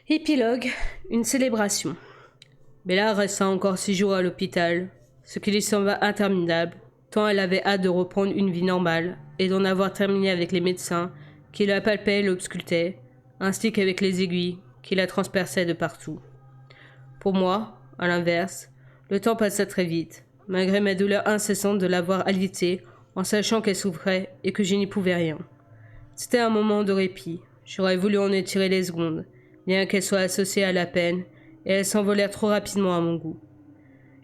Épilogue, une célébration. Bella resta encore 6 jours à l'hôpital, ce qui lui sembla interminable, tant elle avait hâte de reprendre une vie normale et d'en avoir terminé avec les médecins qui la palpaient et l'auscultaient, ainsi qu'avec les aiguilles qui la transperçaient de partout. Pour moi, à l'inverse, le temps passa très vite, malgré ma douleur incessante de l'avoir alitée en sachant qu'elle souffrait et que je n'y pouvais rien. C'était un moment de répit, j'aurais voulu en étirer les secondes, bien qu'elle soit associée à la peine, et elles s'envolèrent trop rapidement à mon goût.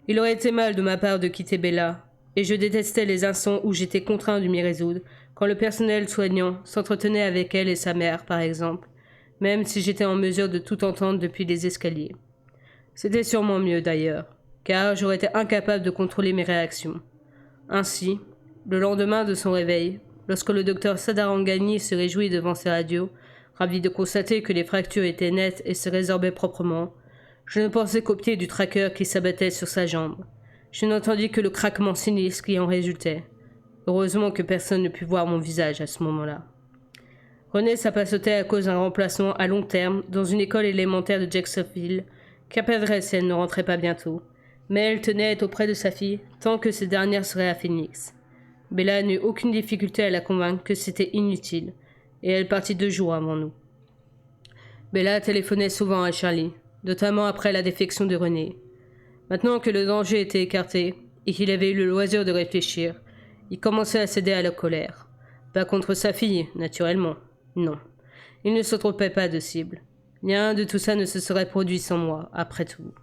Il aurait été mal de ma part de quitter Bella, et je détestais les instants où j'étais contraint de m'y résoudre, quand le personnel soignant s'entretenait avec elle et sa mère, par exemple, même si j'étais en mesure de tout entendre depuis les escaliers. C'était sûrement mieux d'ailleurs, car j'aurais été incapable de contrôler mes réactions. Ainsi, le lendemain de son réveil, lorsque le docteur Sadarangani se réjouit devant ses radios, ravi de constater que les fractures étaient nettes et se résorbaient proprement, je ne pensais qu'au pied du traqueur qui s'abattait sur sa jambe. Je n'entendis que le craquement sinistre qui en résultait. Heureusement que personne ne put voir mon visage à ce moment-là. Renée s'apaçotait à cause d'un remplacement à long terme dans une école élémentaire de Jacksonville, qu'elle perdrait si elle ne rentrait pas bientôt, mais elle tenait à être auprès de sa fille tant que cette dernière serait à Phoenix. Bella n'eut aucune difficulté à la convaincre que c'était inutile, et elle partit 2 jours avant nous. Bella téléphonait souvent à Charlie, notamment après la défection de René. Maintenant que le danger était écarté, et qu'il avait eu le loisir de réfléchir, il commençait à céder à la colère. Pas contre sa fille, naturellement. Non. Il ne se trompait pas de cible. Rien de tout ça ne se serait produit sans moi, après tout.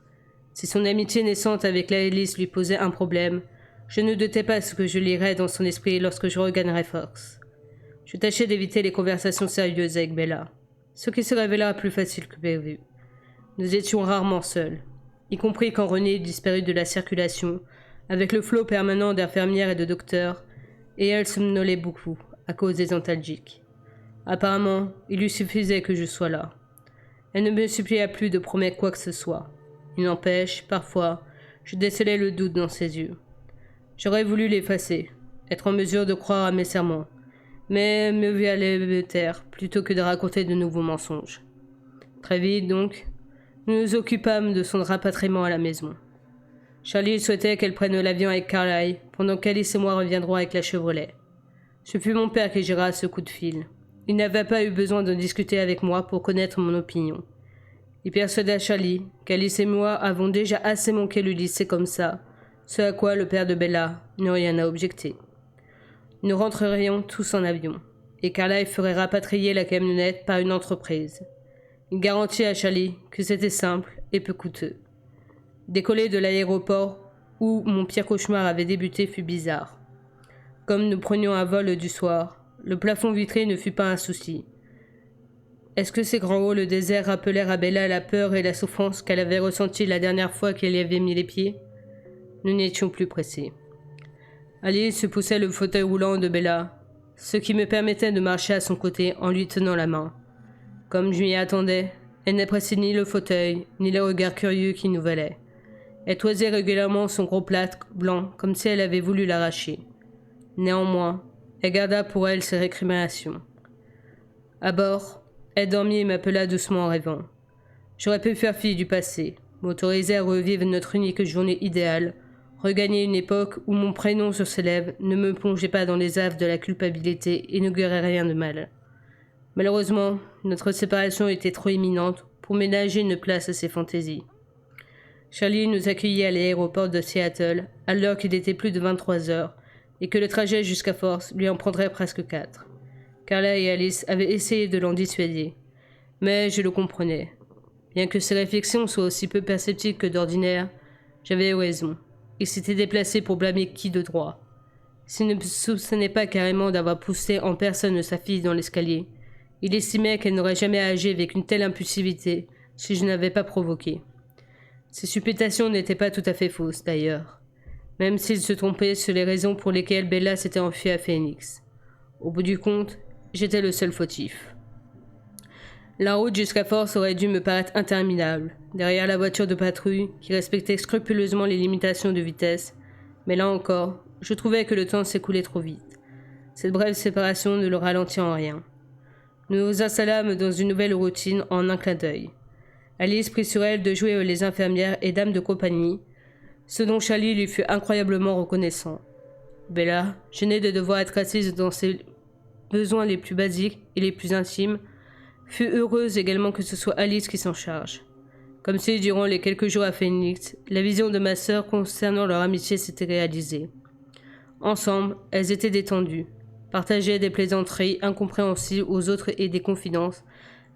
Si son amitié naissante avec la Alice lui posait un problème, je ne doutais pas ce que je lirais dans son esprit lorsque je regagnerais Forks. Je tâchais d'éviter les conversations sérieuses avec Bella, ce qui se révéla plus facile que prévu. Nous étions rarement seuls, y compris quand René disparut de la circulation, avec le flot permanent d'infirmières et de docteurs, et elle somnolait beaucoup, à cause des antalgiques. Apparemment, il lui suffisait que je sois là. Elle ne me supplia plus de promettre quoi que ce soit. Il n'empêche, parfois, je décelais le doute dans ses yeux. J'aurais voulu l'effacer, être en mesure de croire à mes serments, mais mieux valait me taire plutôt que de raconter de nouveaux mensonges. Très vite, donc, nous nous occupâmes de son rapatriement à la maison. Charlie souhaitait qu'elle prenne l'avion avec Carlyle, pendant qu'Alice et moi reviendrons avec la Chevrolet. Ce fut mon père qui géra ce coup de fil. Il n'avait pas eu besoin de discuter avec moi pour connaître mon opinion. Il persuada Charlie qu'Alice et moi avons déjà assez manqué le lycée comme ça, ce à quoi le père de Bella n'eut rien à objecter. Nous rentrerions tous en avion, et Carlyle ferait rapatrier la camionnette par une entreprise. Il garantit à Charlie que c'était simple et peu coûteux. Décoller de l'aéroport où mon pire cauchemar avait débuté fut bizarre. Comme nous prenions un vol du soir, le plafond vitré ne fut pas un souci. Est-ce que ces grands halls déserts rappelèrent à Bella la peur et la souffrance qu'elle avait ressentie la dernière fois qu'elle y avait mis les pieds? Nous n'étions plus pressés. Alice se poussait le fauteuil roulant de Bella, ce qui me permettait de marcher à son côté en lui tenant la main. Comme je m'y attendais, elle n'appréciait ni le fauteuil, ni les regards curieux qui nous valaient. Elle toisait régulièrement son gros plâtre blanc comme si elle avait voulu l'arracher. Néanmoins, elle garda pour elle ses récriminations. À bord, elle dormit et m'appela doucement en rêvant. J'aurais pu faire fi du passé, m'autoriser à revivre notre unique journée idéale, regagner une époque où mon prénom sur ses lèvres ne me plongeait pas dans les affres de la culpabilité et n'augurait rien de mal. Malheureusement, notre séparation était trop imminente pour ménager une place à ses fantaisies. Charlie nous accueillit à l'aéroport de Seattle, alors qu'il était plus de 23 heures, et que le trajet jusqu'à Force lui en prendrait presque 4. Carla et Alice avaient essayé de l'en dissuader, mais je le comprenais. Bien que ses réflexions soient aussi peu perceptibles que d'ordinaire, j'avais raison. Il s'était déplacé pour blâmer qui de droit. S'il ne soupçonnait pas carrément d'avoir poussé en personne sa fille dans l'escalier, il estimait qu'elle n'aurait jamais agi avec une telle impulsivité si je n'avais pas provoqué. Ses supputations n'étaient pas tout à fait fausses, d'ailleurs, même s'il se trompait sur les raisons pour lesquelles Bella s'était enfuie à Phoenix. Au bout du compte, j'étais le seul fautif. La route jusqu'à Force aurait dû me paraître interminable, derrière la voiture de patrouille qui respectait scrupuleusement les limitations de vitesse, mais là encore, je trouvais que le temps s'écoulait trop vite. Cette brève séparation ne le ralentit en rien. Nous nous installâmes dans une nouvelle routine en un clin d'œil. Alice prit sur elle de jouer les infirmières et dames de compagnie, ce dont Charlie lui fut incroyablement reconnaissant. Bella, gênée de devoir être assise dans ses besoins les plus basiques et les plus intimes, fut heureuse également que ce soit Alice qui s'en charge. Comme si, durant les quelques jours à Phoenix, la vision de ma sœur concernant leur amitié s'était réalisée. Ensemble, elles étaient détendues, partageaient des plaisanteries incompréhensibles aux autres et des confidences,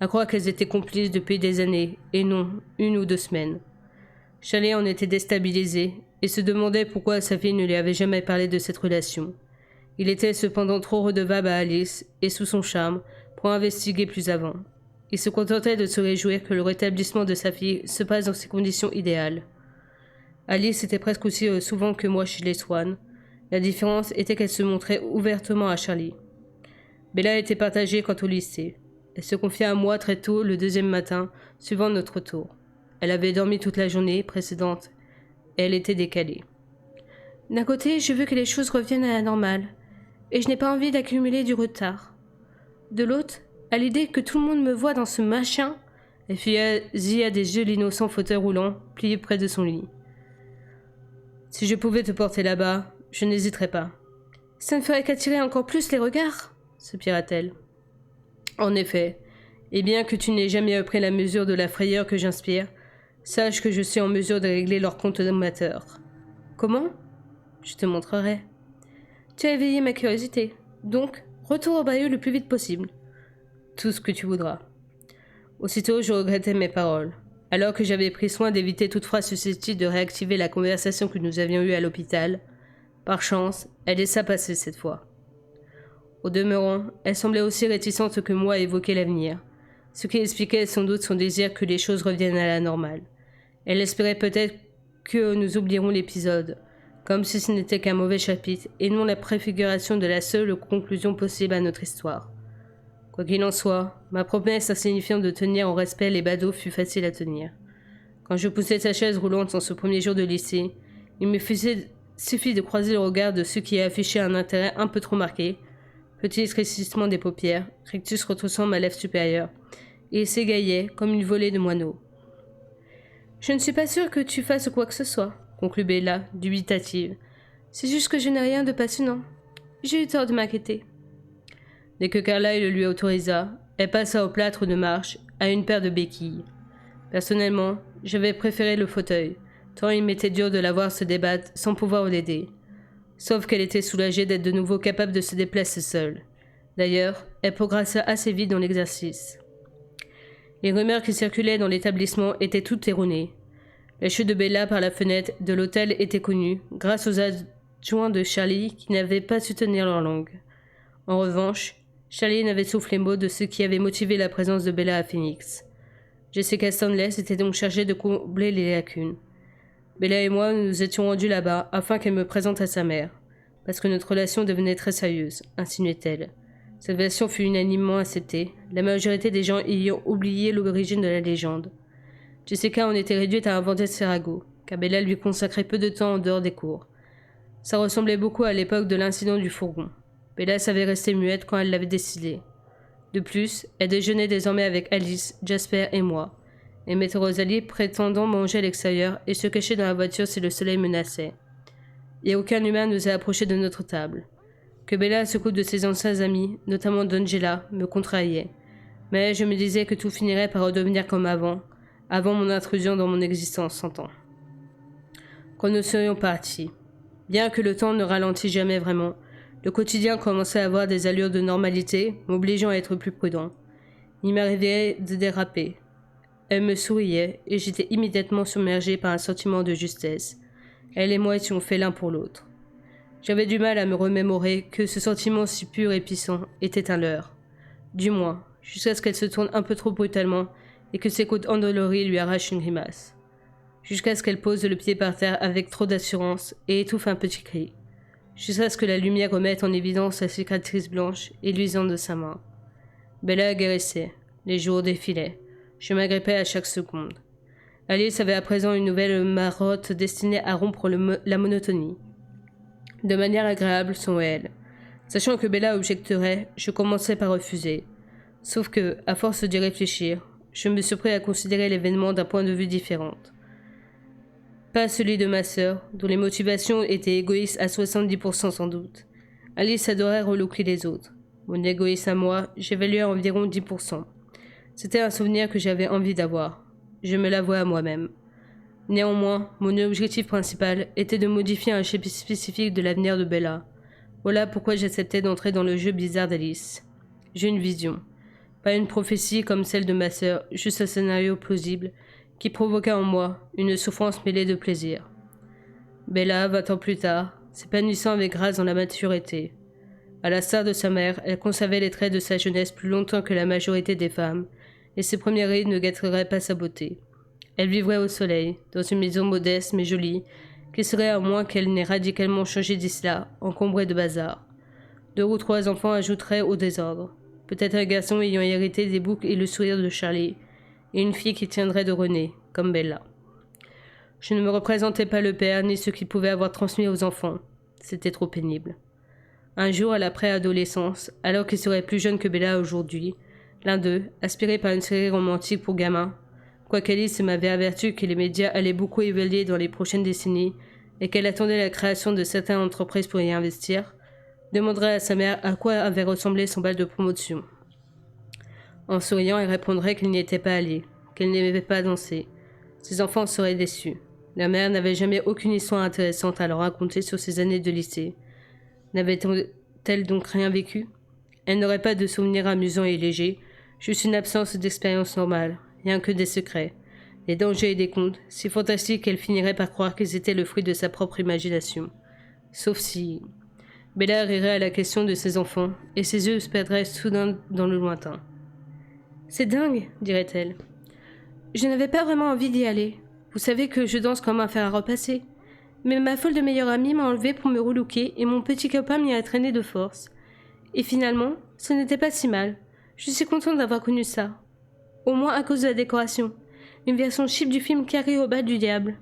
à croire qu'elles étaient complices depuis des années, et non 1 ou 2 semaines. Charlie en était déstabilisé, et se demandait pourquoi sa fille ne lui avait jamais parlé de cette relation. Il était cependant trop redevable à Alice, et sous son charme, pour investiguer plus avant. Il se contentait de se réjouir que le rétablissement de sa fille se passe dans ces conditions idéales. Alice était presque aussi souvent que moi chez les Swan. La différence était qu'elle se montrait ouvertement à Charlie. Bella était partagée quant au lycée. Elle se confia à moi très tôt le 2e matin, suivant notre tour. Elle avait dormi toute la journée précédente et elle était décalée. D'un côté, je veux que les choses reviennent à la normale, et je n'ai pas envie d'accumuler du retard. De l'autre, à l'idée que tout le monde me voit dans ce machin, elle fit à des yeux l'innocent fauteuil roulant, plié près de son lit. Si je pouvais te porter là-bas, je n'hésiterais pas. Ça ne ferait qu'attirer encore plus les regards, soupira-t-elle. En effet, et bien que tu n'aies jamais pris la mesure de la frayeur que j'inspire, sache que je suis en mesure de régler leur compte amateur. Comment ? Je te montrerai. Tu as éveillé ma curiosité, donc retourne au bayou le plus vite possible. Tout ce que tu voudras. Aussitôt, je regrettais mes paroles. Alors que j'avais pris soin d'éviter toute phrase susceptible de réactiver la conversation que nous avions eue à l'hôpital, par chance, elle laissa passer cette fois. Au demeurant, elle semblait aussi réticente que moi à évoquer l'avenir, ce qui expliquait sans doute son désir que les choses reviennent à la normale. Elle espérait peut-être que nous oublierons l'épisode, comme si ce n'était qu'un mauvais chapitre et non la préfiguration de la seule conclusion possible à notre histoire. Quoi qu'il en soit, ma promesse insignifiante de tenir en respect les badauds fut facile à tenir. Quand je poussais sa chaise roulante en ce premier jour de lycée, il me suffit de croiser le regard de ceux qui affichaient un intérêt un peu trop marqué, petit éclaircissement des paupières, rictus retroussant ma lèvre supérieure, et il s'égayait comme une volée de moineaux. « Je ne suis pas sûre que tu fasses quoi que ce soit, » conclut Bella, dubitative. « C'est juste que je n'ai rien de passionnant. J'ai eu tort de m'inquiéter. » Dès que Carlyle lui autorisa, elle passa au plâtre de marche, à une paire de béquilles. Personnellement, j'avais préféré le fauteuil, tant il m'était dur de la voir se débattre sans pouvoir l'aider. Sauf qu'elle était soulagée d'être de nouveau capable de se déplacer seule. D'ailleurs, elle progressa assez vite dans l'exercice. Les rumeurs qui circulaient dans l'établissement étaient toutes erronées. La chute de Bella par la fenêtre de l'hôtel était connue, grâce aux adjoints de Charlie qui n'avaient pas su tenir leur langue. En revanche, Charlie n'avait soufflé mot de ce qui avait motivé la présence de Bella à Phoenix. Jessica Stanley s'était donc chargée de combler les lacunes. Bella et moi nous étions rendus là-bas afin qu'elle me présente à sa mère, parce que notre relation devenait très sérieuse, insinuait-elle. Cette version fut unanimement acceptée, la majorité des gens ayant oublié l'origine de la légende. Jessica en était réduite à inventer ses ragots, car Bella lui consacrait peu de temps en dehors des cours. Ça ressemblait beaucoup à l'époque de l'incident du fourgon. Bella savait rester muette quand elle l'avait décidé. De plus, elle déjeunait désormais avec Alice, Jasper et moi, et mettait Rosalie prétendant manger à l'extérieur et se cacher dans la voiture si le soleil menaçait. Et aucun humain n'osait approcher de notre table. Que Bella se coupe de ses anciens amis, notamment d'Angela, me contrariait. Mais je me disais que tout finirait par redevenir comme avant mon intrusion dans mon existence 100 ans. Quand nous serions partis, bien que le temps ne ralentît jamais vraiment, le quotidien commençait à avoir des allures de normalité, m'obligeant à être plus prudent. Il m'arrivait de déraper. Elle me souriait, et j'étais immédiatement submergé par un sentiment de justesse. Elle et moi étions faits l'un pour l'autre. J'avais du mal à me remémorer que ce sentiment si pur et puissant était un leurre. Du moins, jusqu'à ce qu'elle se tourne un peu trop brutalement et que ses côtes endolories lui arrachent une grimace. Jusqu'à ce qu'elle pose le pied par terre avec trop d'assurance et étouffe un petit cri. Jusqu'à ce que la lumière remette en évidence la cicatrice blanche et luisante de sa main. Bella guérissait. Les jours défilaient. Je m'agrippais à chaque seconde. Alice avait à présent une nouvelle marotte destinée à rompre la monotonie. De manière agréable, son elle. Sachant que Bella objecterait, je commençais par refuser. Sauf que, à force d'y réfléchir, Je me surpris à considérer l'événement d'un point de vue différent. Pas celui de ma sœur, dont les motivations étaient égoïstes à 70% sans doute. Alice adorait relooker les autres. Mon égoïsme à moi, j'évaluais à environ 10%. C'était un souvenir que j'avais envie d'avoir. Je me l'avouais à moi-même. Néanmoins, mon objectif principal était de modifier un chapitre spécifique de l'avenir de Bella. Voilà pourquoi j'acceptais d'entrer dans le jeu bizarre d'Alice. J'ai une vision. Pas une prophétie comme celle de ma sœur, juste un scénario plausible qui provoqua en moi une souffrance mêlée de plaisir. Bella, 20 ans plus tard, s'épanouissant avec grâce dans la maturité. À l'instar de sa mère, elle conservait les traits de sa jeunesse plus longtemps que la majorité des femmes, et ses premières rides ne gâteraient pas sa beauté. Elle vivrait au soleil, dans une maison modeste mais jolie, qui serait à moins qu'elle n'ait radicalement changé d'isla, encombrée de bazar. 2 ou 3 enfants ajouteraient au désordre. Peut-être un garçon ayant hérité des boucles et le sourire de Charlie, et une fille qui tiendrait de René, comme Bella. Je ne me représentais pas le père ni ce qu'il pouvait avoir transmis aux enfants. C'était trop pénible. Un jour, à la préadolescence, alors qu'il serait plus jeune que Bella aujourd'hui, l'un d'eux, aspiré par une série romantique pour gamins, quoiqu'Alice m'avait averti que les médias allaient beaucoup évoluer dans les prochaines décennies et qu'elle attendait la création de certaines entreprises pour y investir, demanderait à sa mère à quoi avait ressemblé son bal de promotion. En souriant, elle répondrait qu'il n'y était pas allé, qu'elle n'aimait pas danser. Ses enfants seraient déçus. La mère n'avait jamais aucune histoire intéressante à leur raconter sur ses années de lycée. N'avait-elle donc rien vécu? Elle n'aurait pas de souvenirs amusants et légers, juste une absence d'expérience normale, rien que des secrets, des dangers et des contes, si fantastiques qu'elle finirait par croire qu'ils étaient le fruit de sa propre imagination. Sauf si... Bella rirait à la question de ses enfants, et ses yeux se perdraient soudain dans le lointain. « C'est dingue, dirait-elle. Je n'avais pas vraiment envie d'y aller. Vous savez que je danse comme un fer à repasser. Mais ma folle de meilleure amie m'a enlevée pour me relooker et mon petit copain m'y a traîné de force. Et finalement, ce n'était pas si mal. Je suis contente d'avoir connu ça. Au moins à cause de la décoration. Une version cheap du film Carré au bas du diable.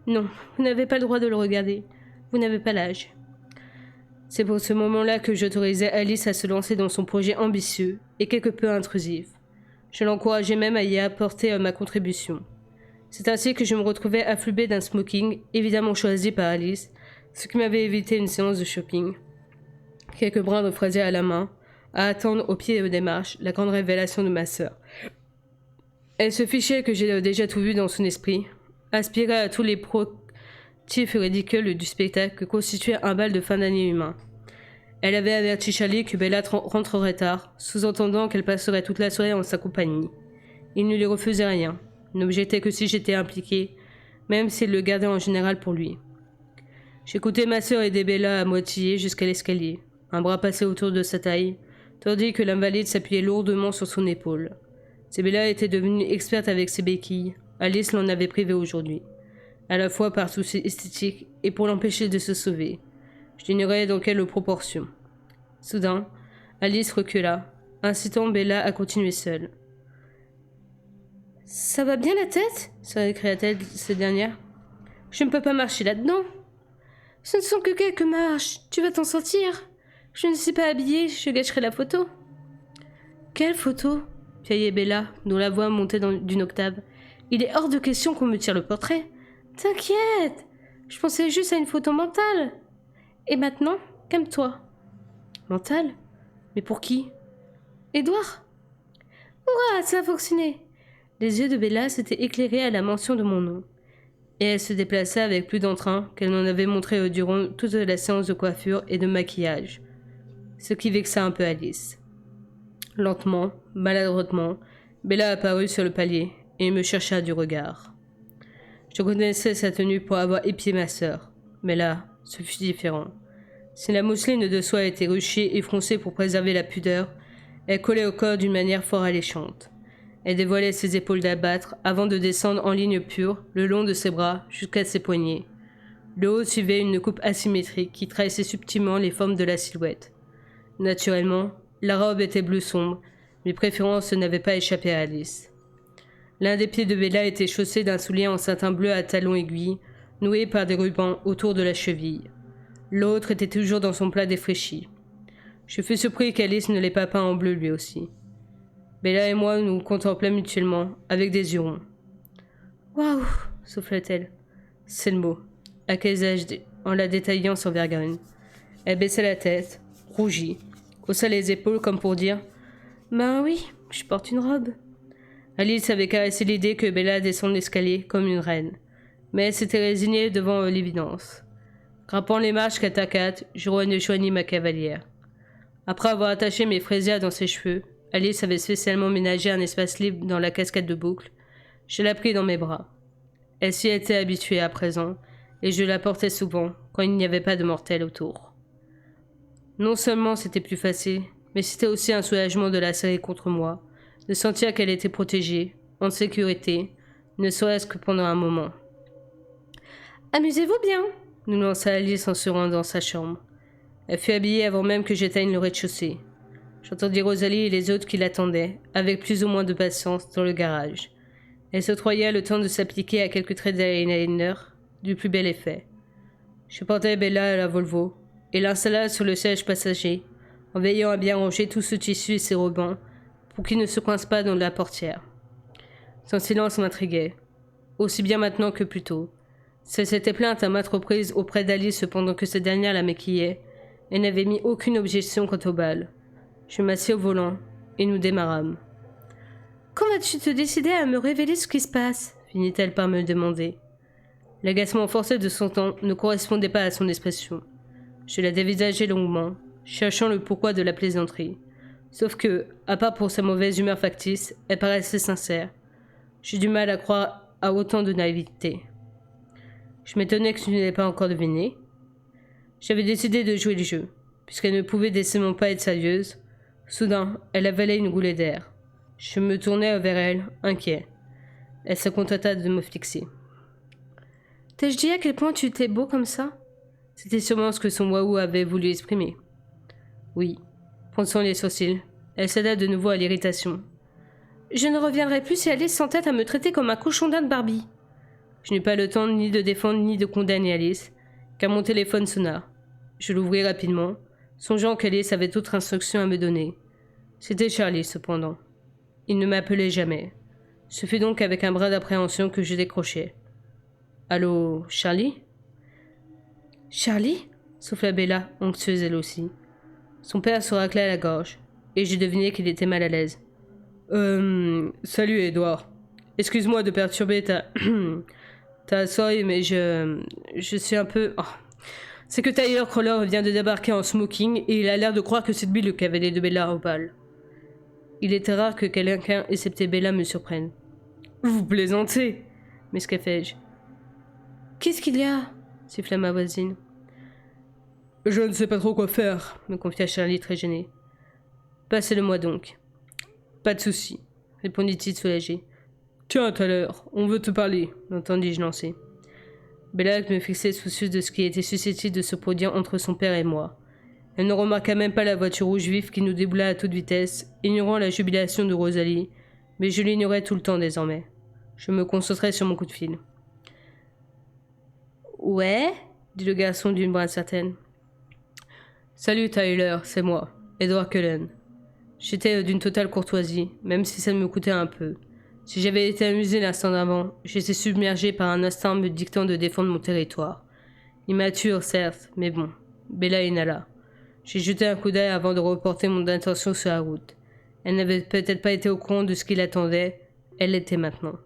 Non, vous n'avez pas le droit de le regarder. Vous n'avez pas l'âge. » C'est pour ce moment-là que j'autorisais Alice à se lancer dans son projet ambitieux et quelque peu intrusif. Je l'encourageais même à y apporter ma contribution. C'est ainsi que je me retrouvais affluée d'un smoking, évidemment choisi par Alice, ce qui m'avait évité une séance de shopping. Quelques brins de fraisier à la main, à attendre au pied des marches la grande révélation de ma sœur. Elle se fichait que j'ai déjà tout vu dans son esprit, aspirait à tous les protifs ridicules du spectacle que constituait un bal de fin d'année humain. Elle avait averti Charlie que Bella rentrerait tard, sous-entendant qu'elle passerait toute la soirée en sa compagnie. Il ne lui refusait rien, n'objectait que si j'étais impliquée, même s'il le gardait en général pour lui. J'écoutais ma sœur aider Bella à moitié jusqu'à l'escalier, un bras passé autour de sa taille, tandis que l'invalide s'appuyait lourdement sur son épaule. Si Bella était devenue experte avec ses béquilles, Alice l'en avait privée aujourd'hui, à la fois par souci esthétique et pour l'empêcher de se sauver. J'ignorais dans quelle proportion. Soudain, Alice recula, incitant Bella à continuer seule. « Ça va bien la tête ?» s'écria-t-elle cette dernière. « Je ne peux pas marcher là-dedans. »« Ce ne sont que quelques marches, tu vas t'en sortir. Je ne suis pas habillée, je gâcherai la photo. »« Quelle photo ?» piaillait Bella, dont la voix montait d'une octave. « Il est hors de question qu'on me tire le portrait. T'inquiète, je pensais juste à une photo mentale. Et maintenant, calme-toi. »« Mentale ? Mais pour qui ? » ?»« Édouard ?»« Ouah, ça a fonctionné !» Les yeux de Bella s'étaient éclairés à la mention de mon nom, et elle se déplaça avec plus d'entrain qu'elle n'en avait montré durant toute la séance de coiffure et de maquillage, ce qui vexa un peu Alice. Lentement, maladroitement, Bella apparut sur le palier et me chercha du regard. Je connaissais sa tenue pour avoir épié ma sœur, mais là, ce fut différent. Si la mousseline de soie était ruchée et froncée pour préserver la pudeur, elle collait au corps d'une manière fort alléchante. Elle dévoilait ses épaules d'abattre avant de descendre en ligne pure le long de ses bras jusqu'à ses poignets. Le haut suivait une coupe asymétrique qui trahissait subtilement les formes de la silhouette. Naturellement, la robe était bleu sombre, mes préférences n'avaient pas échappé à Alice. L'un des pieds de Bella était chaussé d'un soulier en satin bleu à talons aiguilles, noué par des rubans autour de la cheville. L'autre était toujours dans son plat défraîchi. Je fus surpris qu'Alice ne l'ait pas peint en bleu lui aussi. Bella et moi nous contemplâmes mutuellement, avec des yeux ronds. Waouh, souffla-t-elle. C'est le mot, acquiesçai-je en la détaillant sans vergogne. Elle baissa la tête, rougit, haussa les épaules comme pour dire ben oui, je porte une robe. Alice avait caressé l'idée que Bella descende l'escalier comme une reine, mais elle s'était résignée devant l'évidence. Grimpant les marches 4 à 4, je rejoignis ma cavalière. Après avoir attaché mes fraisières dans ses cheveux, Alice avait spécialement ménagé un espace libre dans la cascade de boucles. Je la pris dans mes bras. Elle s'y était habituée à présent, et je la portais souvent, quand il n'y avait pas de mortels autour. Non seulement c'était plus facile, mais c'était aussi un soulagement de la serrer contre moi, de sentir qu'elle était protégée, en sécurité, ne serait-ce que pendant un moment. « Amusez-vous bien !» nous lança Alice en se rendant dans sa chambre. Elle fut habillée avant même que j'atteigne le rez-de-chaussée. J'entendis Rosalie et les autres qui l'attendaient, avec plus ou moins de patience, dans le garage. Elle s'octroya le temps de s'appliquer à quelques traits d'eyeliner du plus bel effet. Je portai Bella à la Volvo et l'installa sur le siège passager, en veillant à bien ranger tout ce tissu et ses rubans pour qu'il ne se coince pas dans la portière. Son silence m'intriguait, aussi bien maintenant que plus tôt. Si elle s'était plainte à maintes reprises auprès d'Alice pendant que cette dernière la maquillait, elle n'avait mis aucune objection quant au bal. Je m'assis au volant et nous démarrâmes. « Quand vas-tu te décider à me révéler ce qui se passe ?» finit-elle par me demander. L'agacement forcé de son ton ne correspondait pas à son expression. Je la dévisageai longuement, cherchant le pourquoi de la plaisanterie. Sauf que, à part pour sa mauvaise humeur factice, elle paraissait sincère. J'ai du mal à croire à autant de naïveté. Je m'étonnais que tu ne l'aies pas encore deviné. J'avais décidé de jouer le jeu, puisqu'elle ne pouvait décidément pas être sérieuse. Soudain, elle avalait une goulée d'air. Je me tournai vers elle, inquiet. Elle se contenta de me fixer. « T'ai-je dit à quel point tu étais beau comme ça ?» C'était sûrement ce que son waouh avait voulu exprimer. Oui, fronçant les sourcils, elle céda de nouveau à l'irritation. « Je ne reviendrai plus si Alice s'entête à me traiter comme un cochon d'Inde Barbie. » Je n'eus pas le temps ni de défendre ni de condamner Alice, car mon téléphone sonna. Je l'ouvris rapidement, songeant qu'Alice avait d'autres instructions à me donner. C'était Charlie, cependant. Il ne m'appelait jamais. Ce fut donc avec un brin d'appréhension que je décrochai. « Allô, Charlie ?» « Charlie ?» souffla Bella, anxieuse elle aussi. Son père se raclait à la gorge, et j'ai deviné qu'il était mal à l'aise. Salut, Edouard. Excuse-moi de perturber ta soirée, mais je suis un peu... Oh. C'est que Tyler Crawler vient de débarquer en smoking, et il a l'air de croire que c'est lui le cavalier de Bella au bal. Il était rare que quelqu'un, excepté Bella, me surprenne. « Vous plaisantez !» m'escafai-je. « Qu'est-ce qu'il y a ?» siffla ma voisine. « Je ne sais pas trop quoi faire, » me confia Charlie très gêné. « Passez-le-moi donc. »« Pas de souci, » répondit-il soulagé. « Tiens, Tyler, on veut te parler, » m'entendis-je lancer. Bella me fixait soucieuse de ce qui était susceptible de se produire entre son père et moi. Elle ne remarqua même pas la voiture rouge vif qui nous déboula à toute vitesse, ignorant la jubilation de Rosalie, mais je l'ignorais tout le temps désormais. Je me concentrais sur mon coup de fil. « Ouais ?» dit le garçon d'une voix incertaine. « Salut Tyler, c'est moi, Edward Cullen. » J'étais d'une totale courtoisie, même si ça me coûtait un peu. Si j'avais été amusé l'instant d'avant, j'étais submergé par un instinct me dictant de défendre mon territoire. Immature, certes, mais bon. Bella et Nala. J'ai jeté un coup d'œil avant de reporter mon intention sur la route. Elle n'avait peut-être pas été au courant de ce qui l'attendait, elle l'était maintenant.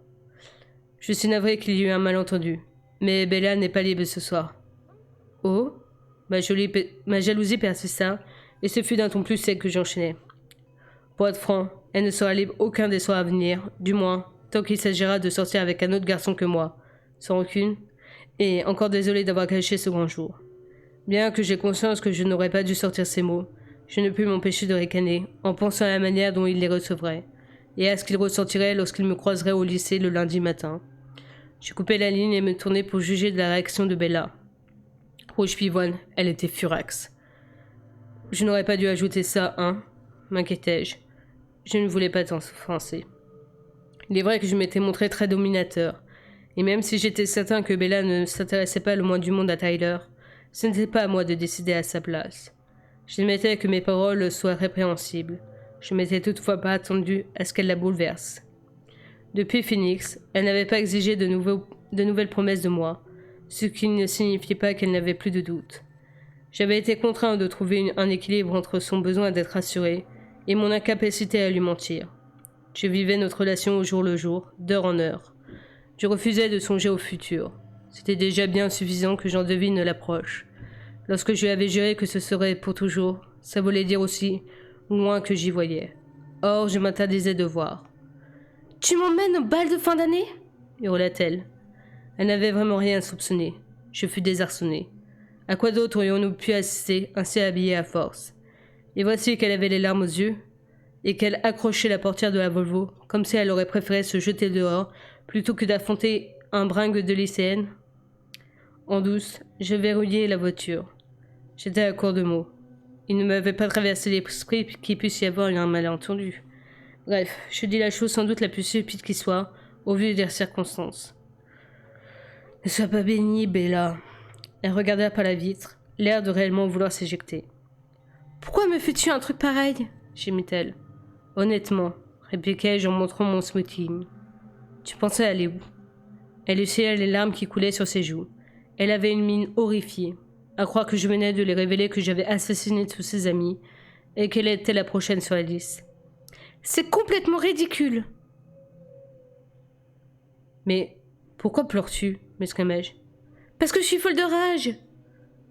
Je suis navré qu'il y ait eu un malentendu, mais Bella n'est pas libre ce soir. Oh ? Ma jalousie persista, et ce fut d'un ton plus sec que j'enchaînai. Pour être franc, elle ne sera libre aucun des soirs à venir, du moins, tant qu'il s'agira de sortir avec un autre garçon que moi. Sans rancune, et encore désolé d'avoir caché ce grand jour. Bien que j'ai conscience que je n'aurais pas dû sortir ces mots, je ne pus m'empêcher de ricaner, en pensant à la manière dont il les recevrait, et à ce qu'il ressentirait lorsqu'il me croiserait au lycée le lundi matin. Je coupai la ligne et me tournai pour juger de la réaction de Bella. Rouge pivoine, elle était furax. Je n'aurais pas dû ajouter ça, hein, m'inquiétai-je. Je ne voulais pas t'offenser. Il est vrai que je m'étais montré très dominateur, et même si j'étais certain que Bella ne s'intéressait pas le moins du monde à Tyler, ce n'était pas à moi de décider à sa place. J'admettais que mes paroles soient répréhensibles. Je m'étais toutefois pas attendu à ce qu'elle la bouleverse. Depuis Phoenix, elle n'avait pas exigé de nouvelles promesses de moi, ce qui ne signifiait pas qu'elle n'avait plus de doute. J'avais été contraint de trouver un équilibre entre son besoin d'être rassurée et mon incapacité à lui mentir. Je vivais notre relation au jour le jour, d'heure en heure. Je refusais de songer au futur. C'était déjà bien suffisant que j'en devine l'approche. Lorsque je lui avais juré que ce serait pour toujours, ça voulait dire aussi loin que j'y voyais. Or, je m'interdisais de voir. « Tu m'emmènes au bal de fin d'année » hurla-t-elle. Elle n'avait vraiment rien soupçonné. Je fus désarçonné. À quoi d'autre aurions-nous pu assister, ainsi habillés à force? Et voici qu'elle avait les larmes aux yeux, et qu'elle accrochait la portière de la Volvo, comme si elle aurait préféré se jeter dehors, plutôt que d'affronter un bringue de lycéenne. En douce, je verrouillai la voiture. J'étais à court de mots. Il ne m'avait pas traversé l'esprit qu'il puisse y avoir un malentendu. Bref, je dis la chose sans doute la plus stupide qui soit, au vu des circonstances. Ne sois pas bénie, Bella. Elle regarda par la vitre, l'air de réellement vouloir s'éjecter. Pourquoi me fais-tu un truc pareil gémit-elle. Honnêtement, répliquai-je en montrant mon smoking. Tu pensais aller où? Elle essuyait les larmes qui coulaient sur ses joues. Elle avait une mine horrifiée, à croire que je venais de lui révéler que j'avais assassiné tous ses amis et qu'elle était la prochaine sur la liste. C'est complètement ridicule. Mais pourquoi pleures-tu, m'exclamai-je. Parce que je suis folle de rage.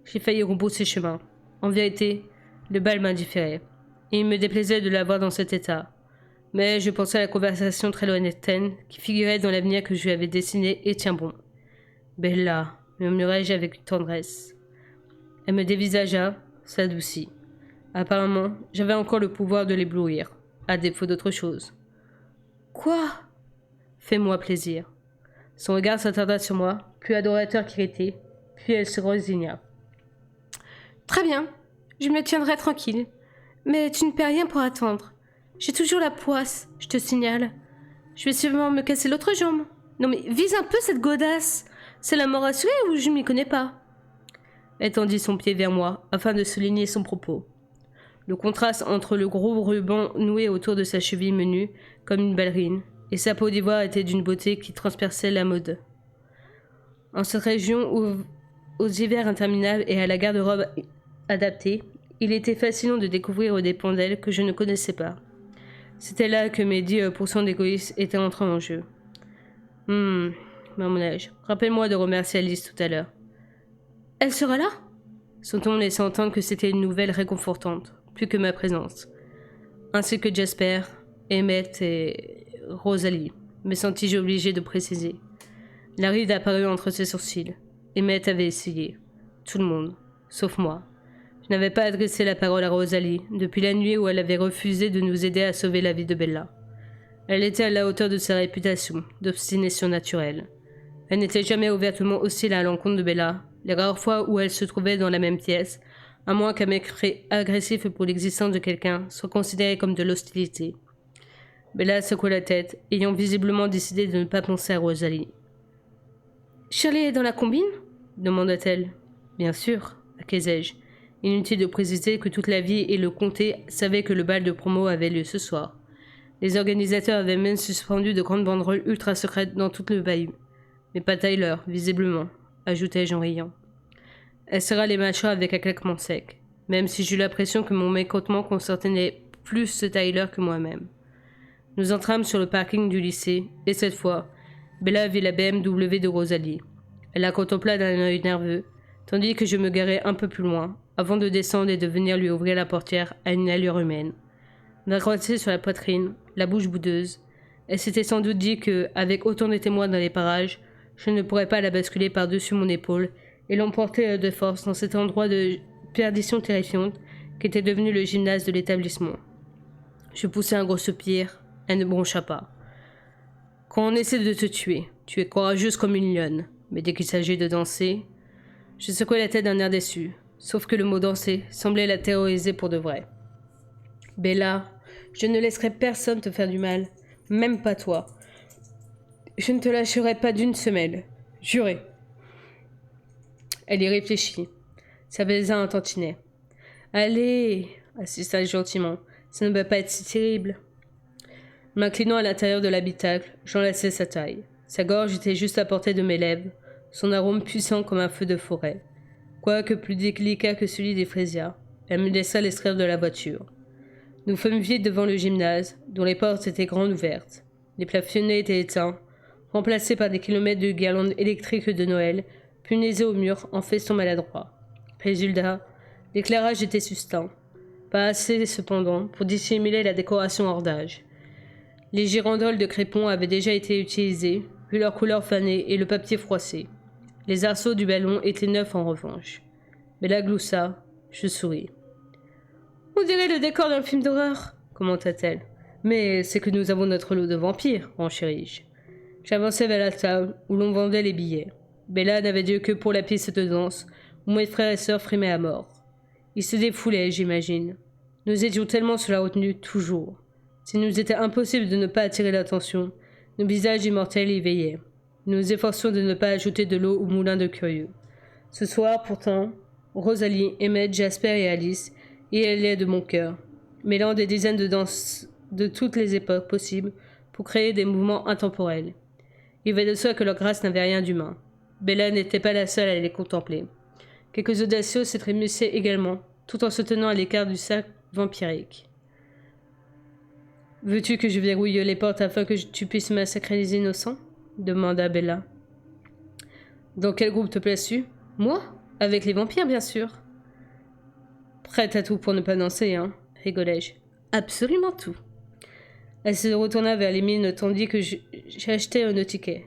J'ai failli rebrousser chemin. En vérité, le bal m'indifférait, et il me déplaisait de la voir dans cet état. Mais je pensais à la conversation très lointaine qui figurait dans l'avenir que je lui avais dessiné, et tiens bon. Bella, murmurai-je avec tendresse. Elle me dévisagea, s'adoucit. Apparemment, j'avais encore le pouvoir de l'éblouir, à défaut d'autre chose. Quoi? Fais-moi plaisir. Son regard s'attarda sur moi, plus adorateur qu'irrité, puis elle se résigna. Très bien, je me tiendrai tranquille. Mais tu ne paies rien pour attendre. J'ai toujours la poisse, je te signale. Je vais sûrement me casser l'autre jambe. Non mais vise un peu cette godasse. C'est la mort assurée ou je m'y connais pas? Elle tendit son pied vers moi, afin de souligner son propos. Le contraste entre le gros ruban noué autour de sa cheville menue, comme une ballerine, et sa peau d'ivoire était d'une beauté qui transperçait la mode. En cette région aux hivers interminables et à la garde-robe adaptée, il était fascinant de découvrir des pans d'elle que je ne connaissais pas. C'était là que mes 10% d'égoïsme étaient entrés en jeu. Murmurai-je. Rappelle-moi de remercier Alice tout à l'heure. Elle sera là? Son ton laissait entendre que c'était une nouvelle réconfortante, plus que ma présence. Ainsi que Jasper, Emmett et Rosalie, me sentis-je obligé de préciser. La ride apparut entre ses sourcils. Emmett avait essayé. Tout le monde, sauf moi. Je n'avais pas adressé la parole à Rosalie depuis la nuit où elle avait refusé de nous aider à sauver la vie de Bella. Elle était à la hauteur de sa réputation d'obstination naturelle. Elle n'était jamais ouvertement hostile à l'encontre de Bella, les rares fois où elle se trouvait dans la même pièce, à moins qu'un mépris agressif pour l'existence de quelqu'un soit considéré comme de l'hostilité. Bella secoua la tête, ayant visiblement décidé de ne pas penser à Rosalie. « Shirley est dans la combine » demanda-t-elle. « Bien sûr, acquiesçai-je. Inutile de préciser que toute la ville et le comté savaient que le bal de promo avait lieu ce soir. Les organisateurs avaient même suspendu de grandes banderoles ultra secrètes dans tout le bahut. Mais pas Tyler, visiblement, ajoutai-je en riant. Elle serra les mâchoires avec un claquement sec, même si j'eus l'impression que mon mécontentement concernait plus Tyler que moi-même. Nous entrâmes sur le parking du lycée, et cette fois, Bella vit la BMW de Rosalie. Elle la contempla d'un œil nerveux, tandis que je me garais un peu plus loin, avant de descendre et de venir lui ouvrir la portière à une allure humaine. M'accrocher sur la poitrine, la bouche boudeuse, elle s'était sans doute dit que, avec autant de témoins dans les parages, je ne pourrais pas la basculer par-dessus mon épaule et l'emporter de force dans cet endroit de perdition terrifiante qu'était devenu le gymnase de l'établissement. Je poussai un gros soupir, elle ne broncha pas. Quand on essaie de te tuer, tu es courageuse comme une lionne, mais dès qu'il s'agit de danser... Je secouai la tête d'un air déçu, sauf que le mot danser semblait la terroriser pour de vrai. Bella, je ne laisserai personne te faire du mal, même pas toi. Je ne te lâcherai pas d'une semelle, juré. Elle y réfléchit. Ça baisa un tantinet. Allez, assista gentiment. Ça ne va pas être si terrible. M'inclinant à l'intérieur de l'habitacle, j'enlaçai sa taille. Sa gorge était juste à portée de mes lèvres, son arôme puissant comme un feu de forêt. Quoique plus délicat que celui des fraisias, elle me laissa l'extraire de la voiture. Nous fûmes vite devant le gymnase, dont les portes étaient grandes ouvertes. Les plafonnets étaient éteints, remplacés par des kilomètres de guirlandes électriques de Noël, punaisées au mur en festons maladroits. Résultat, l'éclairage était succinct. Pas assez, cependant, pour dissimuler la décoration hors d'âge. Les girandoles de crépon avaient déjà été utilisées, vu leur couleur fanée et le papier froissé. Les arceaux du ballon étaient neufs en revanche. Mais la gloussa, je souris. « On dirait le décor d'un film d'horreur, commenta-t-elle. Mais c'est que nous avons notre lot de vampires, renchéris-je. J'avançai vers la table où l'on vendait les billets. Bella n'avait Dieu que pour la piste de danse, où mes frères et sœurs frimaient à mort. Ils se défoulaient, j'imagine. Nous étions tellement sur la retenue, toujours. S'il nous était impossible de ne pas attirer l'attention, nos visages immortels y veillaient. Nous nous efforcions de ne pas ajouter de l'eau au moulin de curieux. Ce soir, pourtant, Rosalie, Emmett, Jasper et Alice y allaient de mon cœur, mêlant des dizaines de danses de toutes les époques possibles pour créer des mouvements intemporels. Il va de soi que leur grâce n'avait rien d'humain. Bella n'était pas la seule à les contempler. Quelques audacieux se trémussaient également, tout en se tenant à l'écart du cercle vampirique. « Veux-tu que je verrouille les portes afin que tu puisses massacrer les innocents ?» demanda Bella. « Dans quel groupe te places-tu ? Moi ? Avec les vampires, bien sûr. »« Prête à tout pour ne pas danser, hein ?» rigolai-je. « Absolument tout. » Elle se retourna vers les mines tandis que j'achetais un ticket.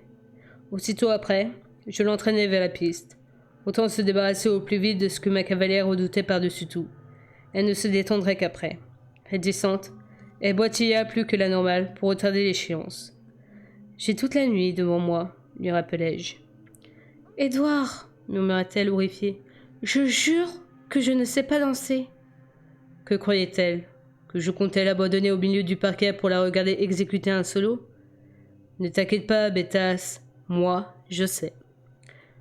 Aussitôt après, je l'entraînai vers la piste. Autant se débarrasser au plus vite de ce que ma cavalière redoutait par-dessus tout. Elle ne se détendrait qu'après. Réticente, elle boitilla plus que la normale pour retarder l'échéance. « J'ai toute la nuit devant moi, » lui rappelai-je. « Édouard, » murmura-t-elle horrifiée, « je jure que je ne sais pas danser. » Que croyait-elle ? Que je comptais l'abandonner au milieu du parquet pour la regarder exécuter un solo ? Ne t'inquiète pas, bêtasse, moi, je sais.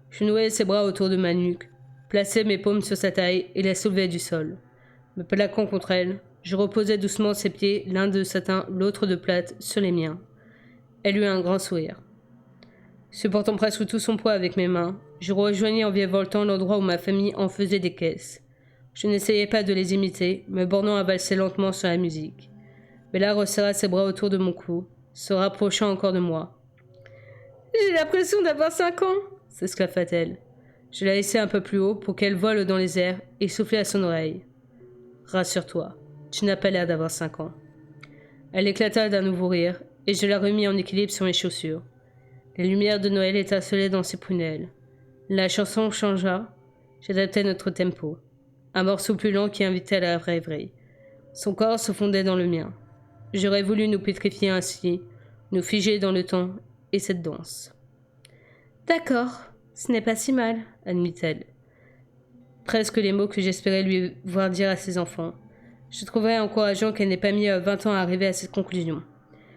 Je nouai ses bras autour de ma nuque, plaçai mes paumes sur sa taille et la soulevai du sol. Me plaquant contre elle, je reposai doucement ses pieds, l'un de satin, l'autre de plate, sur les miens. Elle eut un grand sourire. Supportant presque tout son poids avec mes mains, je rejoignis en virevoltant l'endroit où ma famille en faisait des caisses. Je n'essayais pas de les imiter, me bornant à valser lentement sur la musique. Bella resserra ses bras autour de mon cou, se rapprochant encore de moi. « J'ai l'impression d'avoir 5 ans !» s'esclaffa-t-elle. Je la laissai un peu plus haut pour qu'elle vole dans les airs et soufflai à son oreille. « Rassure-toi, tu n'as pas l'air d'avoir 5 ans. » Elle éclata d'un nouveau rire, et je la remis en équilibre sur mes chaussures. Les lumières de Noël étincelaient dans ses prunelles. La chanson changea, j'adaptai notre tempo. Un morceau plus lent qui invitait à la rêverie. Son corps se fondait dans le mien. J'aurais voulu nous pétrifier ainsi, nous figer dans le temps et cette danse. « D'accord, ce n'est pas si mal, » admit-elle. Presque les mots que j'espérais lui voir dire à ses enfants. Je trouverais encourageant qu'elle n'ait pas mis 20 ans à arriver à cette conclusion.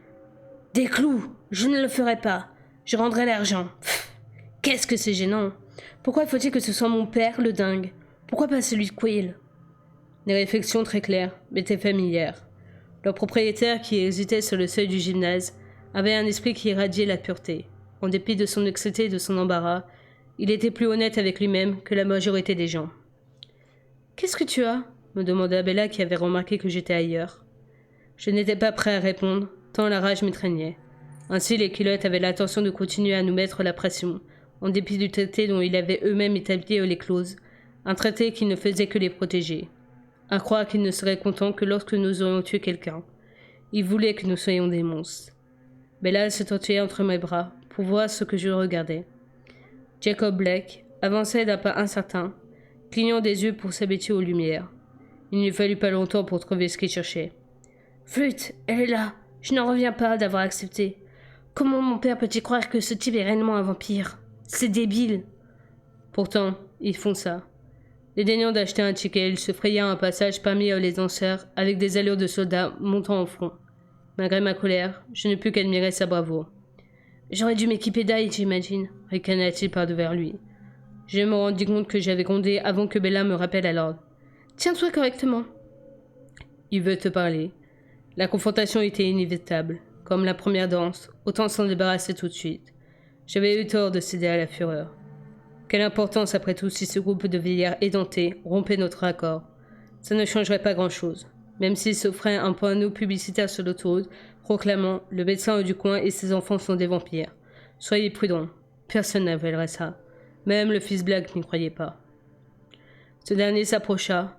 « Des clous, je ne le ferai pas. Je rendrai l'argent. Qu'est-ce que c'est gênant. Pourquoi faut-il que ce soit mon père, le dingue ? Pourquoi pas celui de Quill ?» Les réflexions très claires, mais étaient familières. Leur propriétaire, qui hésitait sur le seuil du gymnase, avait un esprit qui irradiait la pureté. En dépit de son anxiété et de son embarras, il était plus honnête avec lui-même que la majorité des gens. « Qu'est-ce que tu as ?» me demanda Bella qui avait remarqué que j'étais ailleurs. Je n'étais pas prêt à répondre, tant la rage m'étreignait. Ainsi, les culottes avaient l'intention de continuer à nous mettre la pression, en dépit du traité dont ils avaient eux-mêmes établi les clauses, un traité qui ne faisait que les protéger. À croire qu'ils ne seraient contents que lorsque nous aurions tué quelqu'un. Ils voulaient que nous soyons des monstres. Bella se tortillait entre mes bras pour voir ce que je regardais. Jacob Black avançait d'un pas incertain, clignant des yeux pour s'habituer aux lumières. Il ne fallut pas longtemps pour trouver ce qu'il cherchait. « Flûte, elle est là. Je n'en reviens pas d'avoir accepté. Comment mon père peut-il croire que ce type est réellement un vampire ? C'est débile !» Pourtant, ils font ça. Dédaignant d'acheter un ticket, il se fraya un passage parmi les danseurs avec des allures de soldats montant au front. Malgré ma colère, je ne pus qu'admirer sa bravoure. « J'aurais dû m'équiper d'ail, j'imagine, » ricana-t-il par-devers lui. Je me rendis compte que j'avais grondé avant que Bella me rappelle à l'ordre. « Tiens-toi correctement. » « Il veut te parler. » La confrontation était inévitable. Comme la première danse, autant s'en débarrasser tout de suite. J'avais eu tort de céder à la fureur. Quelle importance après tout si ce groupe de vieillards édentés rompait notre accord? Ça ne changerait pas grand-chose. Même s'il s'offrait un panneau publicitaire sur l'autoroute proclamant « Le médecin du coin et ses enfants sont des vampires. Soyez prudents. » Personne n'avouerait ça. Même le fils Black n'y croyait pas. Ce dernier s'approcha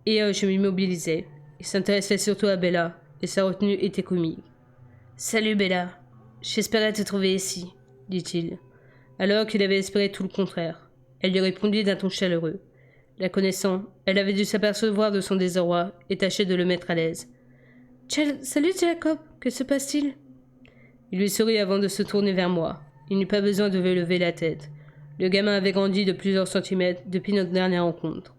et je m'immobilisai. Il s'intéressait surtout à Bella et sa retenue était comique. « Salut Bella. J'espérais te trouver ici, » dit-il. Alors qu'il avait espéré tout le contraire. Elle lui répondit d'un ton chaleureux. La connaissant, elle avait dû s'apercevoir de son désarroi et tâcher de le mettre à l'aise. « Salut Jacob, que se passe-t-il » Il lui sourit avant de se tourner vers moi. Il n'eut pas besoin de lever la tête. Le gamin avait grandi de plusieurs centimètres depuis notre dernière rencontre.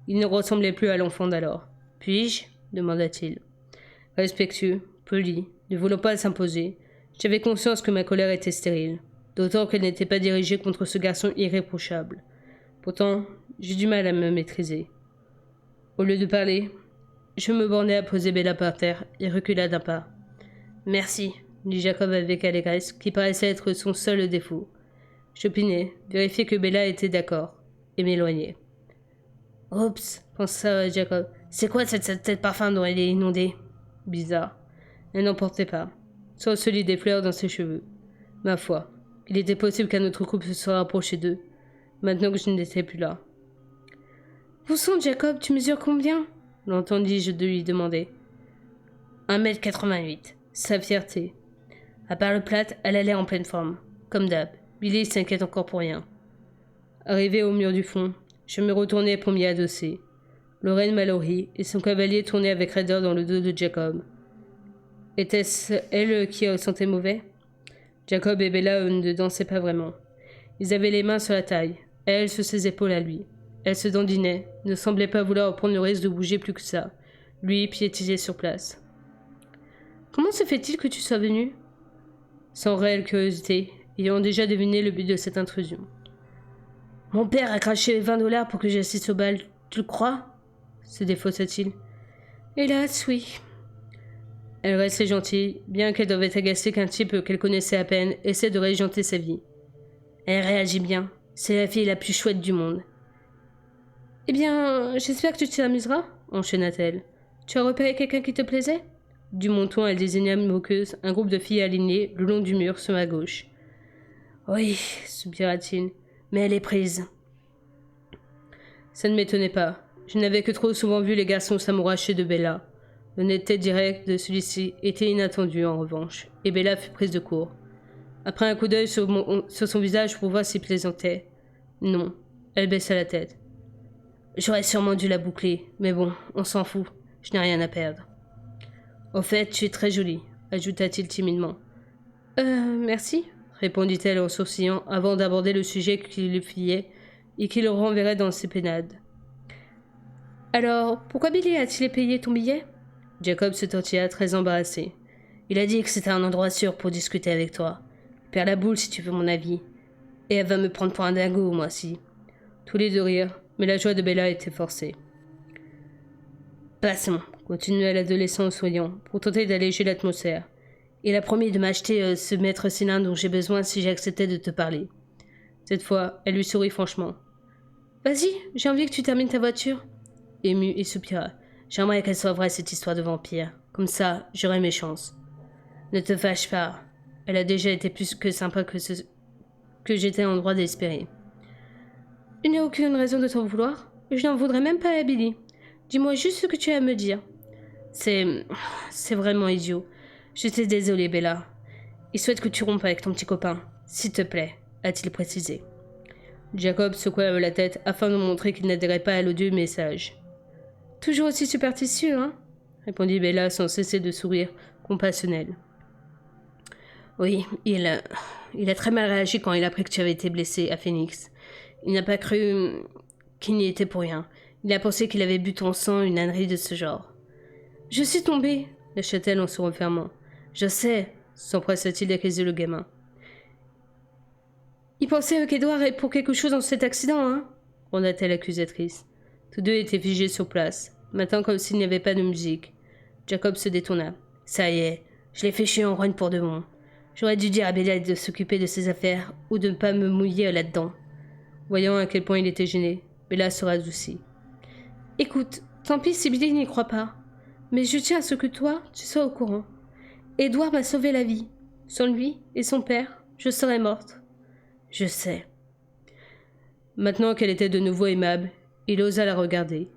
Il ne ressemblait plus à l'enfant d'alors. « Puis-je » demanda-t-il. Respectueux, poli, ne voulant pas s'imposer, j'avais conscience que ma colère était stérile, d'autant qu'elle n'était pas dirigée contre ce garçon irréprochable. Pourtant, j'ai du mal à me maîtriser. Au lieu de parler, je me bornai à poser Bella par terre et recula d'un pas. « Merci », dit Jacob avec allégresse, qui paraissait être son seul défaut. J'opinai, vérifiai que Bella était d'accord, et m'éloignai. « Oups, pensa Jacob, c'est quoi cette tête parfum dont elle est inondée ?» Bizarre. Elle n'en portait pas, sauf celui des fleurs dans ses cheveux. Ma foi, il était possible qu'un autre couple se soit rapproché d'eux, maintenant que je n'étais plus là. « Bon sang, Jacob, tu mesures combien ?» l'entendis-je de lui demander. 1,88 m, sa fierté. À part le plâtre, elle allait en pleine forme. Comme d'hab, Billy s'inquiète encore pour rien. Arrivé au mur du fond, je me retournai pour m'y adosser. Lorraine Mallory et son cavalier tournaient avec raideur dans le dos de Jacob. Était-ce elle qui sentait mauvais? Jacob et Bella, eux, ne dansaient pas vraiment. Ils avaient les mains sur la taille, elle sur ses épaules à lui. Elle se dandinait, ne semblait pas vouloir prendre le risque de bouger plus que ça. Lui piétinait sur place. « Comment se fait-il que tu sois venu ?» Sans réelle curiosité, ayant déjà deviné le but de cette intrusion. « Mon père a craché les $20 pour que j'assiste au bal, tu le crois ?» se défaussa-t-il. « Hélas, oui. » Elle restait gentille, bien qu'elle devait agacer qu'un type qu'elle connaissait à peine essaie de régenter sa vie. Elle réagit bien. C'est la fille la plus chouette du monde. « Eh bien, j'espère que tu t'amuseras, » enchaîna-t-elle. « Tu as repéré quelqu'un qui te plaisait ?» Du menton, elle désigna moqueuse un groupe de filles alignées le long du mur sur ma gauche. « Oui, » soupira-t-il, « mais elle est prise. » Ça ne m'étonnait pas. Je n'avais que trop souvent vu les garçons s'amouracher de Bella. L'honnêteté directe de celui-ci était inattendue en revanche, et Bella fut prise de court. Après un coup d'œil sur son visage pour voir s'il plaisantait. Non, elle baissa la tête. J'aurais sûrement dû la boucler, mais bon, on s'en fout, je n'ai rien à perdre. Au fait, tu es très jolie, ajouta-t-il timidement. Merci, répondit-elle en sourcillant avant d'aborder le sujet qui le fillait et qui le renverrait dans ses pénades. Alors, pourquoi Billy a-t-il payé ton billet? Jacob se tortilla très embarrassé. Il a dit que c'était un endroit sûr pour discuter avec toi. Perds la boule si tu veux mon avis. Et elle va me prendre pour un dingo, moi aussi. Tous les deux rirent, mais la joie de Bella était forcée. Passons, continua l'adolescent en souriant, pour tenter d'alléger l'atmosphère. Il a promis de m'acheter ce maître cylindre dont j'ai besoin si j'acceptais de te parler. Cette fois, elle lui sourit franchement. Vas-y, j'ai envie que tu termines ta voiture. Ému, il soupira. J'aimerais qu'elle soit vraie cette histoire de vampire. Comme ça, j'aurai mes chances. Ne te fâche pas. Elle a déjà été plus que sympa que j'étais en droit d'espérer. Il n'y a aucune raison de t'en vouloir. Je n'en voudrais même pas à Billy. Dis-moi juste ce que tu as à me dire. C'est vraiment idiot. Je suis désolée, Bella. Il souhaite que tu rompes avec ton petit copain. S'il te plaît, a-t-il précisé. Jacob secoua la tête afin de montrer qu'il n'adhérait pas à l'odieux message. Toujours aussi superstitieux, hein répondit Bella sans cesser de sourire compassionnel. Oui, il a très mal réagi quand il a appris que tu avais été blessé à Phoenix. Il n'a pas cru qu'il n'y était pour rien. Il a pensé qu'il avait bu ton sang, une ânerie de ce genre. Je suis tombée, lâcha-t-elle en se refermant. Je sais, s'empressa-t-il d'accuser le gamin. Il pensait qu'Edouard pour quelque chose dans cet accident, hein gronda-t-elle accusatrice. Tous deux étaient figés sur place, maintenant comme s'il n'y avait pas de musique. Jacob se détourna. Ça y est, je l'ai fait chier en rogne pour de bon. J'aurais dû dire à Bella de s'occuper de ses affaires ou de ne pas me mouiller là-dedans. Voyant à quel point il était gêné, Bella se radoucit. Écoute, tant pis si Billy n'y croit pas. Mais je tiens à ce que toi, tu sois au courant. Édouard m'a sauvé la vie. Sans lui et son père, je serais morte. Je sais. Maintenant qu'elle était de nouveau aimable, il osa la regarder.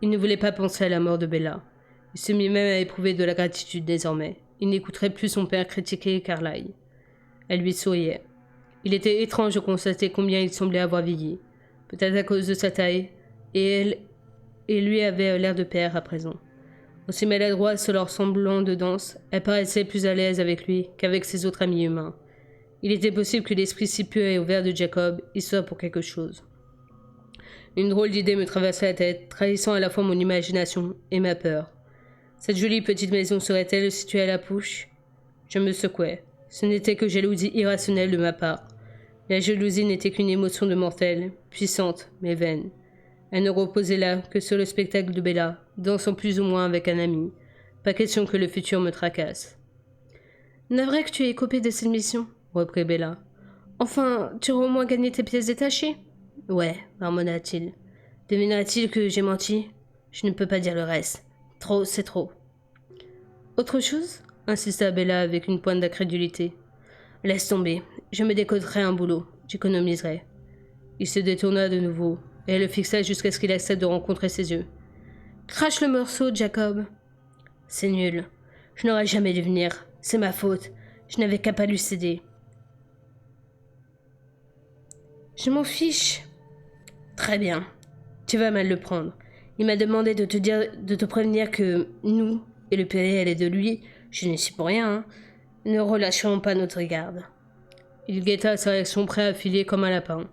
Il ne voulait pas penser à la mort de Bella. Il se mit même à éprouver de la gratitude désormais. Il n'écouterait plus son père critiquer Carlyle. Elle lui souriait. Il était étrange de constater combien il semblait avoir vieilli. Peut-être à cause de sa taille, et lui avait l'air de père à présent. Aussi maladroite sur leur semblant de danse, elle paraissait plus à l'aise avec lui qu'avec ses autres amis humains. Il était possible que l'esprit si pur et ouvert de Jacob y soit pour quelque chose. Une drôle d'idée me traversait la tête, trahissant à la fois mon imagination et ma peur. Cette jolie petite maison serait-elle située à la Pouche? Je me secouais. Ce n'était que jalousie irrationnelle de ma part. La jalousie n'était qu'une émotion de mortel, puissante, mais vaine. Elle ne reposait là que sur le spectacle de Bella, dansant plus ou moins avec un ami. Pas question que le futur me tracasse. Navré que tu aies copié de cette mission, reprit Bella. Enfin, tu auras au moins gagné tes pièces détachées. Ouais, marmonna-t-il. Devinera-t-il que j'ai menti? Je ne peux pas dire le reste. Trop, c'est trop. Autre chose? Insista Bella avec une pointe d'incrédulité. Laisse tomber, je me décoderai un boulot, j'économiserai. Il se détourna de nouveau, et elle le fixa jusqu'à ce qu'il accepte de rencontrer ses yeux. Crache le morceau, Jacob. C'est nul. Je n'aurais jamais dû venir. C'est ma faute. Je n'avais qu'à pas lui céder. Je m'en fiche. Très bien. Tu vas mal le prendre. Il m'a demandé de te prévenir que nous, et le péril est de lui, je ne suis pour rien, hein, ne relâcherons pas notre garde. Il guetta sa réaction prêt à filer comme un lapin.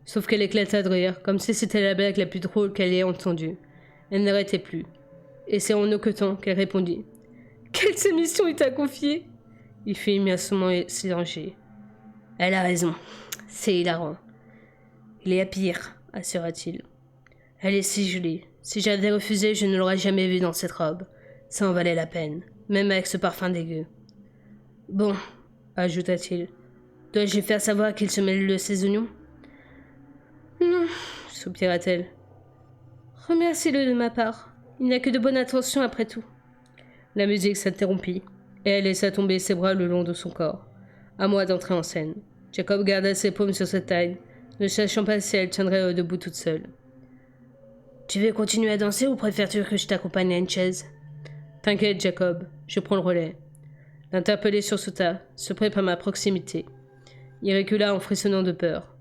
Sauf qu'elle éclata de rire, comme si c'était la blague la plus drôle qu'elle ait entendue. Elle n'arrêtait plus. Et c'est en hoquetant qu'elle répondit. « Quelle mission il t'a confiée ?» Il fit immédiatement silencieux. « Elle a raison. C'est hilarant. »« Il y a pire, » assura-t-il. « Elle est si jolie. Si j'avais refusé, je ne l'aurais jamais vue dans cette robe. Ça en valait la peine, même avec ce parfum dégueu. »« Bon, » ajouta-t-il. « Dois-je lui faire savoir qu'il se mêle de ses oignons ?»« Non, » soupira-t-elle. « Remercie-le de ma part. Il n'a que de bonnes intentions après tout. » La musique s'interrompit, et elle laissa tomber ses bras le long de son corps. À moi d'entrer en scène. Jacob garda ses paumes sur sa taille, ne sachant pas si elle tiendrait debout toute seule. « Tu veux continuer à danser ou préfères-tu que je t'accompagne à une chaise ?»« T'inquiète, Jacob, je prends le relais. » L'interpellé sursauta, surpris par ma proximité. Il recula en frissonnant de peur.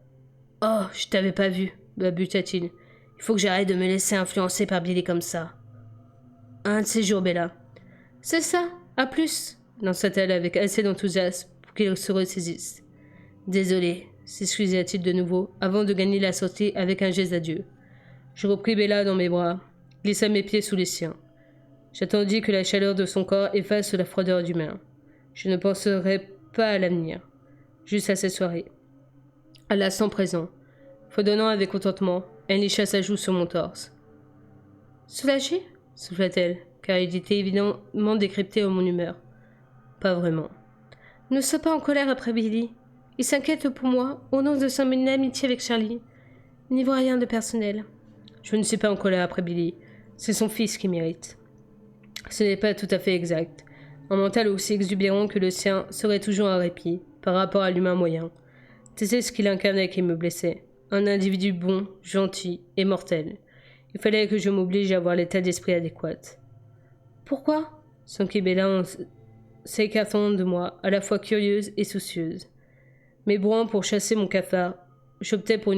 « Oh, je t'avais pas vu, balbutia-t-il. Il faut que j'arrête de me laisser influencer par Billy comme ça. »« Un de ces jours, Bella. »« C'est ça, à plus, » lança-t-elle avec assez d'enthousiasme pour qu'il se ressaisisse. « Désolé, » s'excusa-t-il de nouveau, avant de gagner la sortie avec un geste d'adieu. Je repris Bella dans mes bras, glissa mes pieds sous les siens. J'attendis que la chaleur de son corps efface la froideur du mien. Je ne penserai pas à l'avenir, juste à cette soirée. À l'instant présent, fredonnant avec contentement, elle licha sa joue sur mon torse. « Soulagée ?» souffla-t-elle, car il était évidemment décrypté à mon humeur. Pas vraiment. « Ne sois pas en colère après Billy. Il s'inquiète pour moi, au nom de son amitié avec Charlie. Il n'y voit rien de personnel. Je ne suis pas en colère après Billy. C'est son fils qui mérite. » Ce n'est pas tout à fait exact. Un mental aussi exubérant que le sien serait toujours un répit, par rapport à l'humain moyen. C'était ce qu'il incarnait qui me blessait. Un individu bon, gentil et mortel. Il fallait que je m'oblige à avoir l'état d'esprit adéquat. « Pourquoi ?» s'enquit Bella en s'écartant de moi, à la fois curieuse et soucieuse. Mais brouant pour chasser mon cafard, j'optais pour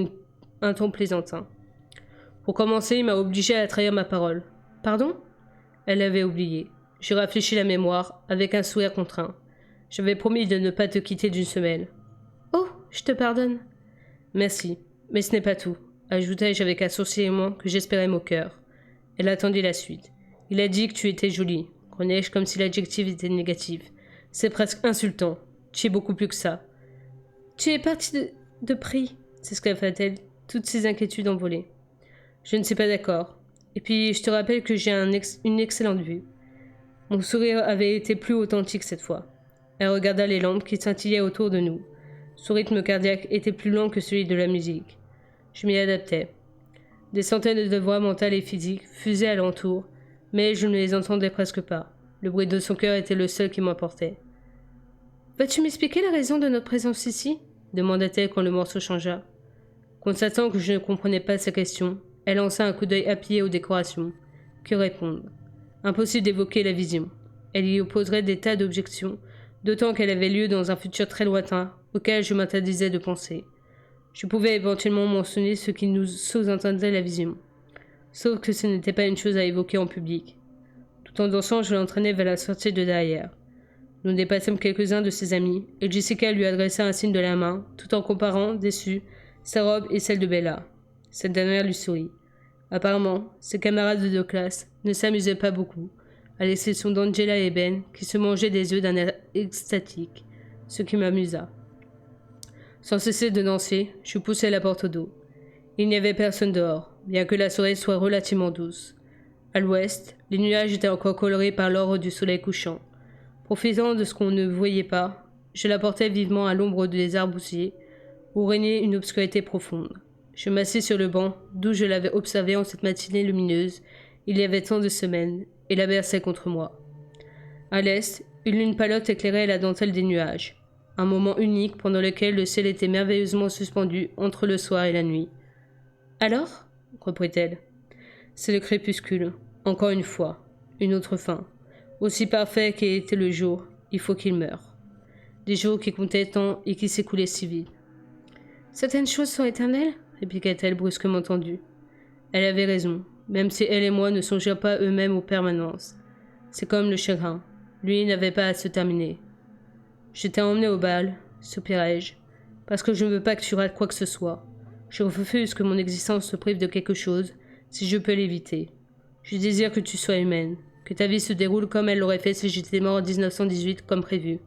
un ton plaisantin. Pour commencer, il m'a obligé à trahir ma parole. « Pardon ?» Elle avait oublié. Je rafraîchis la mémoire, avec un sourire contraint. J'avais promis de ne pas te quitter d'une semelle. « Oh, je te pardonne. »« Merci, mais ce n'est pas tout. » ajoutai-je avec un sourcillement que j'espérais moqueur. Elle attendit la suite. « Il a dit que tu étais jolie. » Gronnai-je comme si l'adjectif était négatif. « C'est presque insultant. Tu es beaucoup plus que ça. »« Tu es parti de prix, » s'esclaffa-t-elle, toutes ses inquiétudes envolées. « Je ne suis pas d'accord. Et puis, je te rappelle que j'ai une excellente vue. » Mon sourire avait été plus authentique cette fois. Elle regarda les lampes qui scintillaient autour de nous. Son rythme cardiaque était plus lent que celui de la musique. Je m'y adaptais. Des centaines de voix mentales et physiques fusaient alentour, mais je ne les entendais presque pas. Le bruit de son cœur était le seul qui m'emportait. « Vas-tu m'expliquer la raison de notre présence ici ?» demanda-t-elle quand le morceau changea. Constatant que je ne comprenais pas sa question, elle lança un coup d'œil appuyé aux décorations. Que répondre? Impossible d'évoquer la vision. Elle y opposerait des tas d'objections, d'autant qu'elle avait lieu dans un futur très lointain, auquel je m'interdisais de penser. Je pouvais éventuellement mentionner ce qui nous sous-entendait la vision. Sauf que ce n'était pas une chose à évoquer en public. Tout en dansant, je l'entraînais vers la sortie de derrière. Nous dépassâmes quelques-uns de ses amis, et Jessica lui adressa un signe de la main, tout en comparant, déçue, sa robe et celle de Bella. Cette dernière lui sourit. Apparemment, ses camarades de classe ne s'amusaient pas beaucoup, à l'exception d'Angela et Ben, qui se mangeaient des yeux d'un air extatique, ce qui m'amusa. Sans cesser de danser, je poussai la porte au dos. Il n'y avait personne dehors, bien que la soirée soit relativement douce. À l'ouest, les nuages étaient encore colorés par l'or du soleil couchant. Profitant de ce qu'on ne voyait pas, je la portai vivement à l'ombre des arbousiers, où régnait une obscurité profonde. Je m'assis sur le banc, d'où je l'avais observée en cette matinée lumineuse, il y avait tant de semaines, et la berçait contre moi. À l'est, une lune pâlotte éclairait la dentelle des nuages. Un moment unique pendant lequel le ciel était merveilleusement suspendu entre le soir et la nuit. « Alors ?» reprit-elle. « C'est le crépuscule. Encore une fois. Une autre fin. Aussi parfait qu'ait été le jour, il faut qu'il meure. Des jours qui comptaient tant et qui s'écoulaient si vite. Certaines choses sont éternelles, répliqua-t-elle brusquement tendue. Elle avait raison, même si elle et moi ne songeons pas eux-mêmes aux permanences. C'est comme le chagrin. Lui n'avait pas à se terminer. Je t'ai emmené au bal, soupirai-je, parce que je ne veux pas que tu rates quoi que ce soit. Je refuse que mon existence se prive de quelque chose, si je peux l'éviter. Je désire que tu sois humaine, que ta vie se déroule comme elle l'aurait fait si j'étais mort en 1918 comme prévu.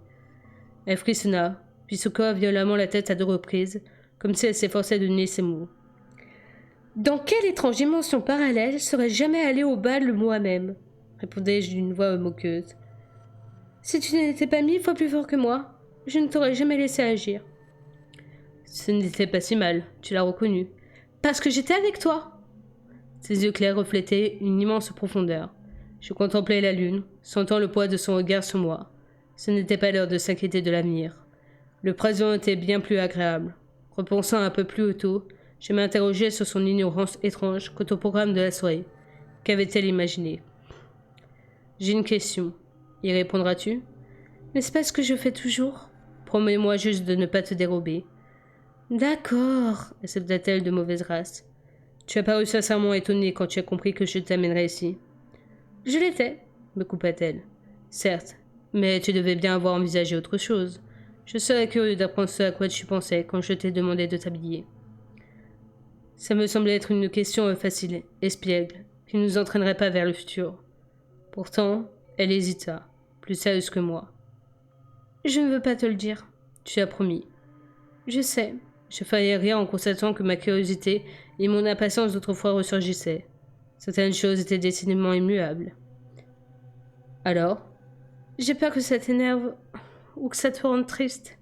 Elle frissonna, puis secoua violemment la tête à 2 reprises, comme si elle s'efforçait de nier ses mots. Dans quelle étrange dimension parallèle serais-je jamais allée au bal moi-même répondais-je d'une voix moqueuse. Si tu n'étais pas 1000 fois plus fort que moi, je ne t'aurais jamais laissé agir. Ce n'était pas si mal, tu l'as reconnu. Parce que j'étais avec toi. Ses yeux clairs reflétaient une immense profondeur. Je contemplais la lune, sentant le poids de son regard sur moi. Ce n'était pas l'heure de s'inquiéter de l'avenir. Le présent était bien plus agréable. Repensant un peu plus tôt, je m'interrogeais sur son ignorance étrange quant au programme de la soirée. Qu'avait-elle imaginé? J'ai une question. Y répondras-tu? N'est-ce pas ce que je fais toujours? Promets-moi juste de ne pas te dérober. D'accord, accepta-t-elle de mauvaise race. Tu as paru sincèrement étonnée quand tu as compris que je t'amènerais ici. Je l'étais, me coupa-t-elle. Certes, mais tu devais bien avoir envisagé autre chose. Je serais curieux d'apprendre ce à quoi tu pensais quand je t'ai demandé de t'habiller. Ça me semblait être une question facile, espiègle, qui ne nous entraînerait pas vers le futur. Pourtant, elle hésita, plus sérieuse que moi. Je ne veux pas te le dire, tu as promis. Je sais, je faillis rire en constatant que ma curiosité et mon impatience d'autrefois ressurgissaient. Certaines choses étaient décidément immuables. Alors? J'ai peur que ça t'énerve ou que ça te rende triste.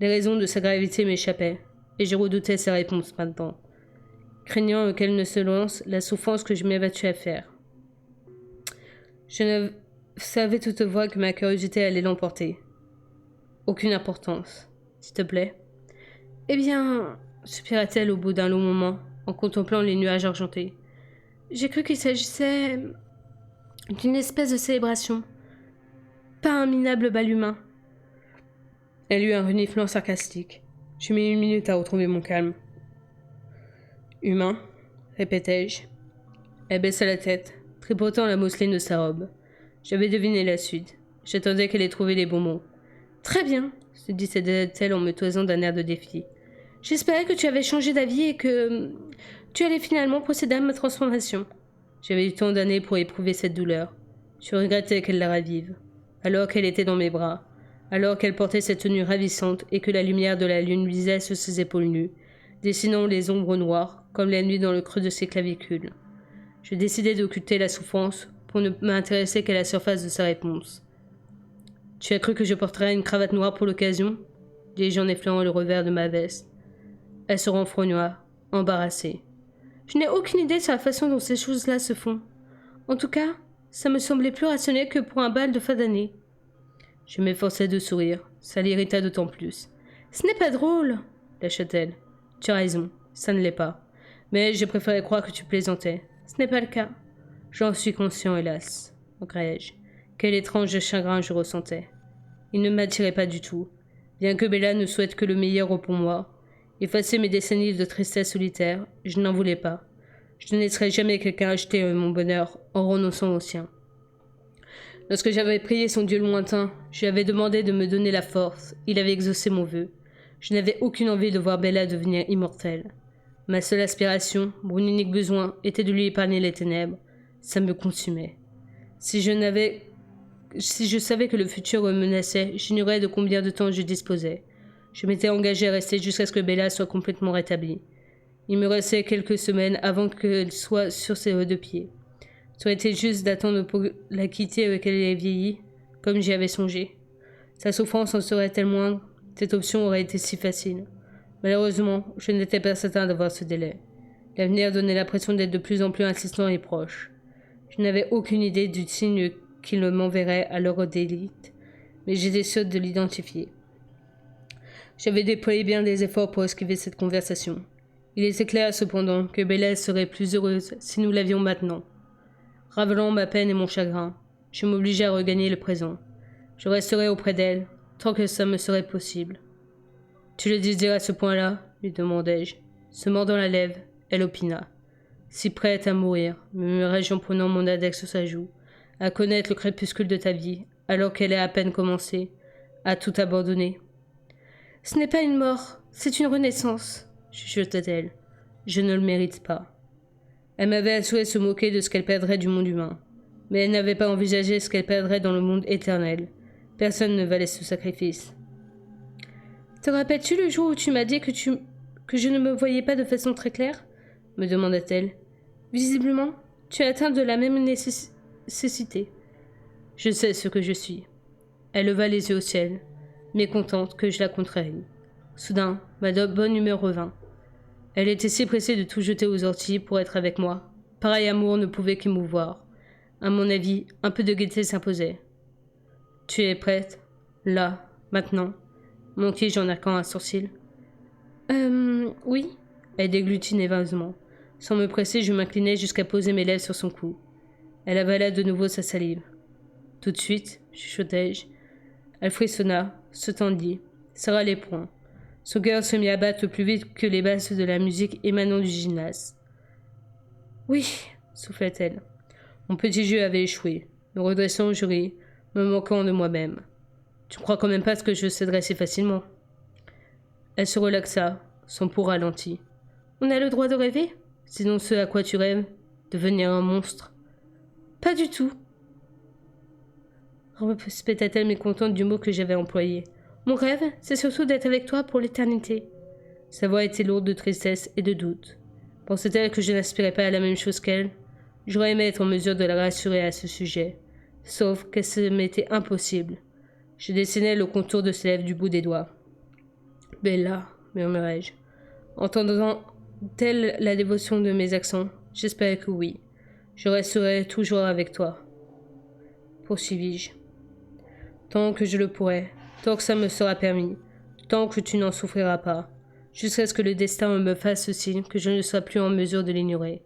Les raisons de sa gravité m'échappaient, et je redoutais ses réponses maintenant, craignant qu'elle ne se lance la souffrance que je m'évertuais à faire. Je ne savais toutefois que ma curiosité allait l'emporter. Aucune importance, s'il te plaît. Eh bien, soupira-t-elle au bout d'un long moment, en contemplant les nuages argentés. J'ai cru qu'il s'agissait d'une espèce de célébration, pas un minable bal humain. Elle eut un reniflement sarcastique. Je mis 1 minute à retrouver mon calme. Humain, répétai-je. Elle baissa la tête, tripotant la mousseline de sa robe. J'avais deviné la suite. J'attendais qu'elle ait trouvé les bons mots. Très bien, se disait-elle en me toisant d'un air de défi. J'espérais que tu avais changé d'avis et que tu allais finalement procéder à ma transformation. J'avais eu tant d'années pour éprouver cette douleur. Je regrettais qu'elle la ravive. Alors qu'elle était dans mes bras, alors qu'elle portait cette tenue ravissante et que la lumière de la lune luisait sur ses épaules nues, dessinant les ombres noires comme la nuit dans le creux de ses clavicules. Je décidai d'occulter la souffrance pour ne m'intéresser qu'à la surface de sa réponse. « Tu as cru que je porterais une cravate noire pour l'occasion » dis-je en effleurant le revers de ma veste. Elle se renfrogna, embarrassée. « Je n'ai aucune idée sur la façon dont ces choses-là se font. En tout cas, ça me semblait plus rationnel que pour un bal de fin d'année. » Je m'efforçai de sourire. Ça l'irrita d'autant plus. « Ce n'est pas drôle » lâcha-t-elle. « Tu as raison, ça ne l'est pas. Mais j'ai préféré croire que tu plaisantais. Ce n'est pas le cas. »« J'en suis conscient, hélas, » regrettai-je. Quel étrange chagrin je ressentais. Il ne m'attirait pas du tout. Bien que Bella ne souhaite que le meilleur pour moi, effacer mes décennies de tristesse solitaire, je n'en voulais pas. Je ne laisserai jamais quelqu'un acheter mon bonheur en renonçant au sien. Lorsque j'avais prié son Dieu lointain, je lui avais demandé de me donner la force. Il avait exaucé mon vœu. Je n'avais aucune envie de voir Bella devenir immortelle. Ma seule aspiration, mon unique besoin, était de lui épargner les ténèbres. Ça me consumait. Si je savais que le futur me menaçait, j'ignorais de combien de temps je disposais. Je m'étais engagé à rester jusqu'à ce que Bella soit complètement rétablie. Il me restait quelques semaines avant qu'elle soit sur ses deux pieds. Ça aurait été juste d'attendre pour la quitter avec elle ait vieilli, comme j'y avais songé. Sa souffrance en serait-elle moindre? Cette option aurait été si facile. Malheureusement, je n'étais pas certain d'avoir ce délai. L'avenir donnait l'impression d'être de plus en plus insistant et proche. Je n'avais aucune idée du signe qu'il m'enverrait à l'heure d'élite, mais j'étais sûre de l'identifier. J'avais déployé bien des efforts pour esquiver cette conversation. Il était clair cependant que Bella serait plus heureuse si nous l'avions maintenant. Ravalant ma peine et mon chagrin, je m'obligeai à regagner le présent. Je resterai auprès d'elle, tant que ça me serait possible. « Tu le désires à ce point-là » lui demandai-je. Se mordant la lèvre, elle opina. « Si prête à mourir » murmurai-je en prenant mon index sur sa joue, « à connaître le crépuscule de ta vie, alors qu'elle est à peine commencée, à tout abandonner. »« Ce n'est pas une mort, c'est une renaissance » chuchota-t-elle. « Je ne le mérite pas. » Elle m'avait assuré se moquer de ce qu'elle perdrait du monde humain. Mais elle n'avait pas envisagé ce qu'elle perdrait dans le monde éternel. Personne ne valait ce sacrifice. « Te rappelles-tu le jour où tu m'as dit que je ne me voyais pas de façon très claire ?» me demanda-t-elle. « Visiblement, tu es atteint de la même nécessité. »« Je sais ce que je suis. » Elle leva les yeux au ciel, mécontente que je la contrarie. Soudain, ma bonne humeur revint. Elle était si pressée de tout jeter aux orties pour être avec moi. Pareil amour ne pouvait qu'émouvoir. À mon avis, un peu de gaieté s'imposait. « Tu es prête ? Là, maintenant ?» manquai-je en arquant un sourcil. « Oui. » Elle déglutit nerveusement. Sans me presser, je m'inclinai jusqu'à poser mes lèvres sur son cou. Elle avala de nouveau sa salive. « Tout de suite » chuchotai-je. Elle frissonna, se tendit, serra les poings. Son cœur se mit à battre plus vite que les basses de la musique émanant du gymnase. « Oui » souffla-t-elle. Mon petit jeu avait échoué. Me redressant, je ris, me moquant de moi-même. « Tu ne crois quand même pas que je céderais si facilement ?» Elle se relaxa, son pouls ralenti. « On a le droit de rêver ? Sinon ce à quoi tu rêves ? Devenir un monstre ?»« Pas du tout !» répéta-t-elle mécontente du mot que j'avais employé. « Mon rêve, c'est surtout d'être avec toi pour l'éternité. » Sa voix était lourde de tristesse et de doute. Pensait-elle que je n'aspirais pas à la même chose qu'elle? J'aurais aimé être en mesure de la rassurer à ce sujet, sauf que ce m'était impossible. Je dessinais le contour de ses lèvres du bout des doigts. « Bella » murmurai-je. Entendant-elle la dévotion de mes accents? J'espérais que oui. Je resterai toujours avec toi. Poursuivis-je. Tant que je le pourrai, tant que ça me sera permis, tant que tu n'en souffriras pas, jusqu'à ce que le destin me fasse signe que je ne sois plus en mesure de l'ignorer.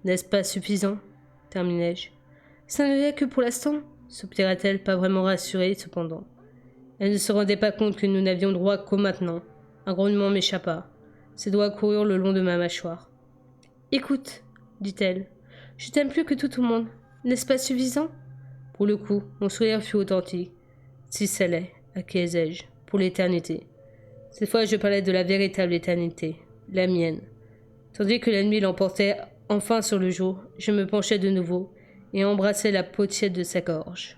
N'est-ce pas suffisant? Terminai-je. Ça ne l'est que pour l'instant, soupira-t-elle, pas vraiment rassurée cependant. Elle ne se rendait pas compte que nous n'avions droit qu'au maintenant. Un grognement m'échappa. Ses doigts coururent le long de ma mâchoire. Écoute, dit-elle, je t'aime plus que tout le monde. N'est-ce pas suffisant? Pour le coup, mon sourire fut authentique. Si ça l'est, acquiesçai-je, pour l'éternité. Cette fois, je parlais de la véritable éternité, la mienne. Tandis que la nuit l'emportait enfin sur le jour, je me penchai de nouveau et embrassai la peau tiède de sa gorge.